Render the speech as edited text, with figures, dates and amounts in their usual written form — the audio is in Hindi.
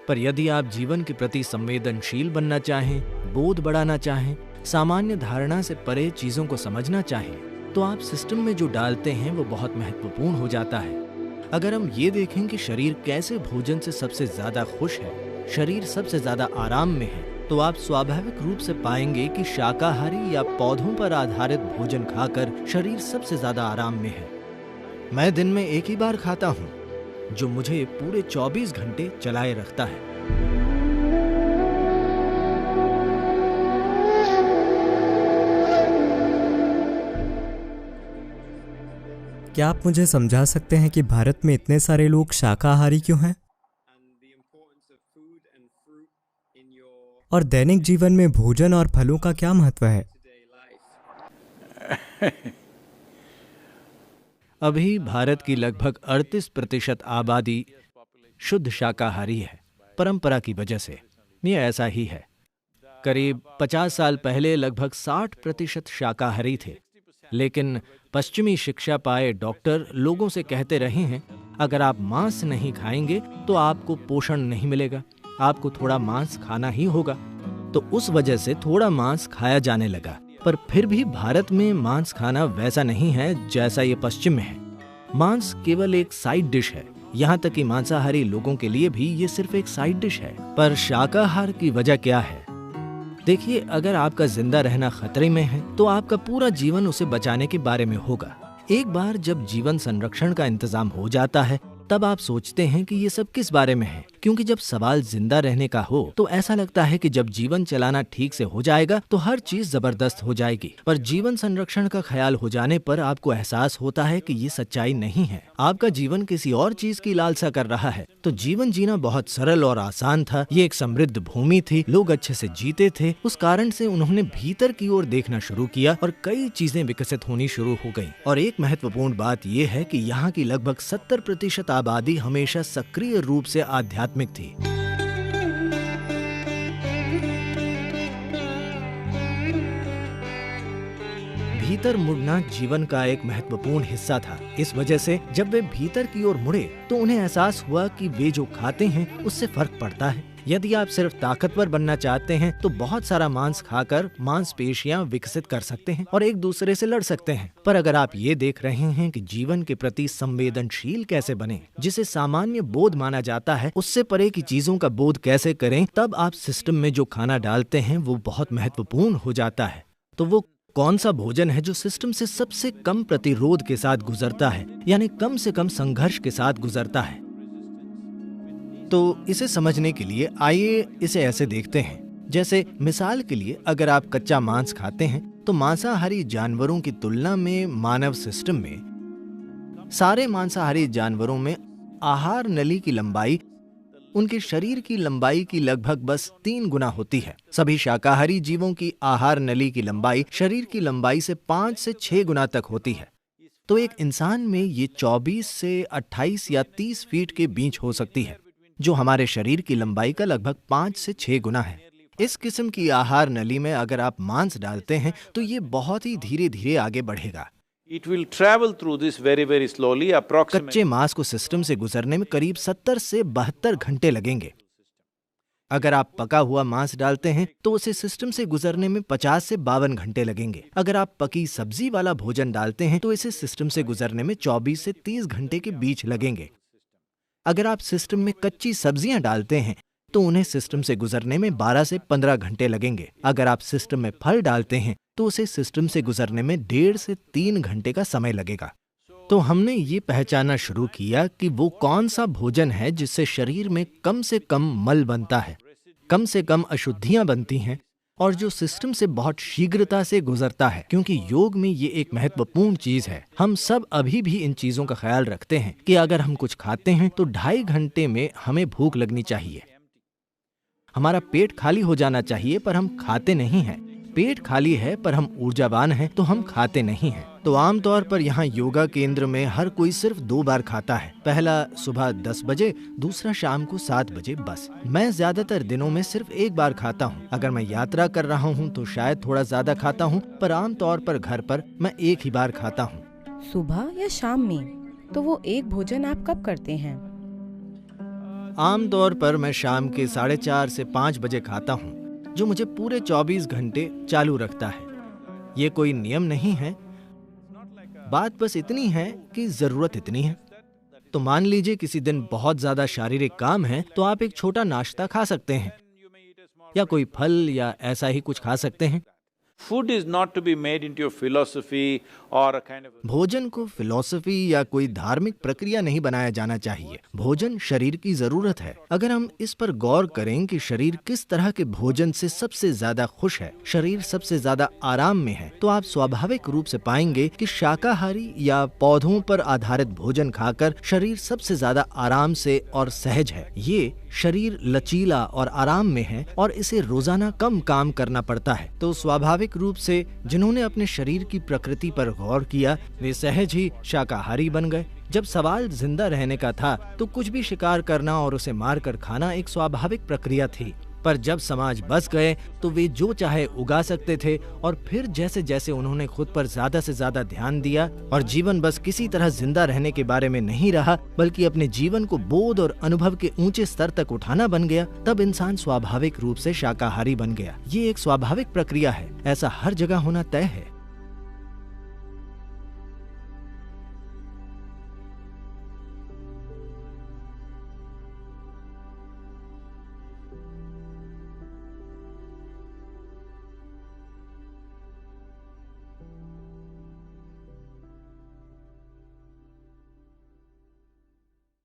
पर यदि आप जीवन के प्रति संवेदनशील बनना चाहें, बोध बढ़ाना चाहें, सामान्य धारणा से परे चीजों को समझना चाहें, तो आप सिस्टम में जो डालते हैं वो बहुत महत्वपूर्ण हो जाता है। अगर हम ये देखें कि शरीर कैसे भोजन से सबसे ज्यादा खुश है, शरीर सबसे ज्यादा आराम में है, तो आप स्वाभाविक रूप से पाएंगे कि शाकाहारी या पौधों पर आधारित भोजन खाकर शरीर सबसे ज्यादा आराम में है। मैं दिन में एक ही बार खाता हूँ, जो मुझे पूरे 24 घंटे चलाए रखता है। क्या आप मुझे समझा सकते हैं कि भारत में इतने सारे लोग शाकाहारी क्यों हैं? और दैनिक जीवन में भोजन और फलों का क्या महत्व है? अभी भारत की लगभग 38% आबादी शुद्ध शाकाहारी है, परंपरा की वजह से। ये ऐसा ही है। करीब 50 साल पहले लगभग 60% शाकाहारी थे, लेकिन पश्चिमी शिक्षा पाए डॉक्टर लोगों से कहते रहे हैं, अगर आप मांस नहीं खाएंगे तो आपको पोषण नहीं मिलेगा, आपको थोड़ा मांस खाना ही होगा। तो उस वजह से थोड़ा मांस खाया जाने लगा। पर फिर भी भारत में मांस खाना वैसा नहीं है जैसा ये पश्चिम में है। मांस केवल एक साइड डिश है। यहाँ तक कि मांसाहारी लोगों के लिए भी ये सिर्फ एक साइड डिश है। पर शाकाहार की वजह क्या है? देखिए, अगर आपका जिंदा रहना खतरे में है तो आपका पूरा जीवन उसे बचाने के बारे में होगा। एक बार जब जीवन संरक्षण का इंतजाम हो जाता है, तब आप सोचते हैं कि ये सब किस बारे में है, क्योंकि जब सवाल जिंदा रहने का हो तो ऐसा लगता है कि जब जीवन चलाना ठीक से हो जाएगा तो हर चीज जबरदस्त हो जाएगी। पर जीवन संरक्षण का ख्याल हो जाने पर आपको एहसास होता है कि ये सच्चाई नहीं है। आपका जीवन किसी और चीज की लालसा कर रहा है। तो जीवन जीना बहुत सरल और आसान था। ये एक समृद्ध भूमि थी, लोग अच्छे से जीते थे। उस कारण से उन्होंने भीतर की ओर देखना शुरू किया और कई चीजें विकसित होनी शुरू हो गयी। और एक महत्वपूर्ण बात यह है कि यहाँ की लगभग 70% आबादी हमेशा सक्रिय रूप से आध्यात्मिक थी। भीतर मुड़ना जीवन का एक महत्वपूर्ण हिस्सा था। इस वजह से जब वे भीतर की ओर मुड़े तो उन्हें एहसास हुआ कि वे जो खाते हैं उससे फर्क पड़ता है। यदि आप सिर्फ ताकतवर बनना चाहते हैं तो बहुत सारा मांस खाकर मांसपेशियां विकसित कर सकते हैं और एक दूसरे से लड़ सकते हैं। पर अगर आप ये देख रहे हैं कि जीवन के प्रति संवेदनशील कैसे बने, जिसे सामान्य बोध माना जाता है, उससे परे की चीजों का बोध कैसे करें, तब आप सिस्टम में जो खाना डालते हैं वो बहुत महत्वपूर्ण हो जाता है। तो वो कौन सा भोजन है जो सिस्टम से सबसे कम प्रतिरोध के साथ गुजरता है, यानी कम से कम संघर्ष के साथ गुजरता है? तो इसे समझने के लिए आइए इसे ऐसे देखते हैं। जैसे मिसाल के लिए, अगर आप कच्चा मांस खाते हैं तो मांसाहारी जानवरों की तुलना में मानव सिस्टम में, सारे मांसाहारी जानवरों में आहार नली की लंबाई उनके शरीर की लंबाई की लगभग बस 3 गुना होती है। सभी शाकाहारी जीवों की आहार नली की लंबाई शरीर की लंबाई से 5 से 6 गुना तक होती है। तो एक इंसान में ये 24 से 28 या 30 फीट के बीच हो सकती है, जो हमारे शरीर की लंबाई का लगभग 5 से 6 गुना है। इस किस्म की आहार नली में अगर आप मांस डालते हैं तो ये बहुत ही धीरे धीरे आगे बढ़ेगा। It will travel through this very, very slowly, approximately. कच्चे मांस को सिस्टम से गुजरने में करीब 70 से 72 घंटे लगेंगे। अगर आप पका हुआ मांस डालते हैं तो उसे सिस्टम से गुजरने में 50 से 52 घंटे लगेंगे। अगर आप पकी सब्जी वाला भोजन डालते हैं तो इसे सिस्टम से गुजरने में 24 से 30 घंटे के बीच लगेंगे। अगर आप सिस्टम में कच्ची सब्जियां डालते हैं तो उन्हें सिस्टम से गुजरने में 12 से 15 घंटे लगेंगे। अगर आप सिस्टम में फल डालते हैं तो उसे सिस्टम से गुजरने में 1.5 से 3 घंटे का समय लगेगा। तो हमने ये पहचानना शुरू किया कि वो कौन सा भोजन है जिससे शरीर में कम से कम मल बनता है, कम से कम अशुद्धियां बनती हैं और जो सिस्टम से बहुत शीघ्रता से गुजरता है। क्योंकि योग में ये एक महत्वपूर्ण चीज है। हम सब अभी भी इन चीजों का ख्याल रखते हैं कि अगर हम कुछ खाते हैं तो 2.5 घंटे में हमें भूख लगनी चाहिए, हमारा पेट खाली हो जाना चाहिए, पर हम खाते नहीं हैं। पेट खाली है पर हम ऊर्जावान हैं तो हम खाते नहीं हैं। तो आमतौर पर यहाँ योगा केंद्र में हर कोई सिर्फ 2 बार खाता है। पहला सुबह 10 बजे, दूसरा शाम को 7 बजे बस। मैं ज्यादातर दिनों में सिर्फ 1 बार खाता हूँ। अगर मैं यात्रा कर रहा हूँ तो शायद थोड़ा ज्यादा खाता हूँ, पर आमतौर पर घर पर मैं 1 ही बार खाता हूँ। सुबह या शाम में? तो वो एक भोजन आप कब करते हैं? आमतौर पर मैं शाम के 4:30 से 5 बजे खाता हूँ, जो मुझे पूरे 24 घंटे चालू रखता है। ये कोई नियम नहीं है, बात बस इतनी है कि जरूरत इतनी है। तो मान लीजिए किसी दिन बहुत ज्यादा शारीरिक काम है, तो आप एक छोटा नाश्ता खा सकते हैं या कोई फल या ऐसा ही कुछ खा सकते हैं। Food is not to be made into a philosophy or a kind of a... भोजन को फिलॉसफी या कोई धार्मिक प्रक्रिया नहीं बनाया जाना चाहिए। भोजन शरीर की जरूरत है। अगर हम इस पर गौर करें कि शरीर किस तरह के भोजन से सबसे ज्यादा खुश है, शरीर सबसे ज्यादा आराम में है, तो आप स्वाभाविक रूप से पाएंगे कि शाकाहारी या पौधों पर आधारित भोजन खाकर शरीर सबसे ज्यादा आराम से और सहज है। ये शरीर लचीला और आराम में है और इसे रोजाना कम काम करना पड़ता है। तो स्वाभाविक रूप से जिन्होंने अपने शरीर की प्रकृति पर गौर किया, वे सहज ही शाकाहारी बन गए। जब सवाल जिंदा रहने का था तो कुछ भी शिकार करना और उसे मारकर खाना एक स्वाभाविक प्रक्रिया थी। पर जब समाज बस गए तो वे जो चाहे उगा सकते थे, और फिर जैसे जैसे उन्होंने खुद पर ज्यादा से ज्यादा ध्यान दिया और जीवन बस किसी तरह जिंदा रहने के बारे में नहीं रहा, बल्कि अपने जीवन को बोध और अनुभव के ऊंचे स्तर तक उठाना बन गया, तब इंसान स्वाभाविक रूप से शाकाहारी बन गया। ये एक स्वाभाविक प्रक्रिया है, ऐसा हर जगह होना तय है।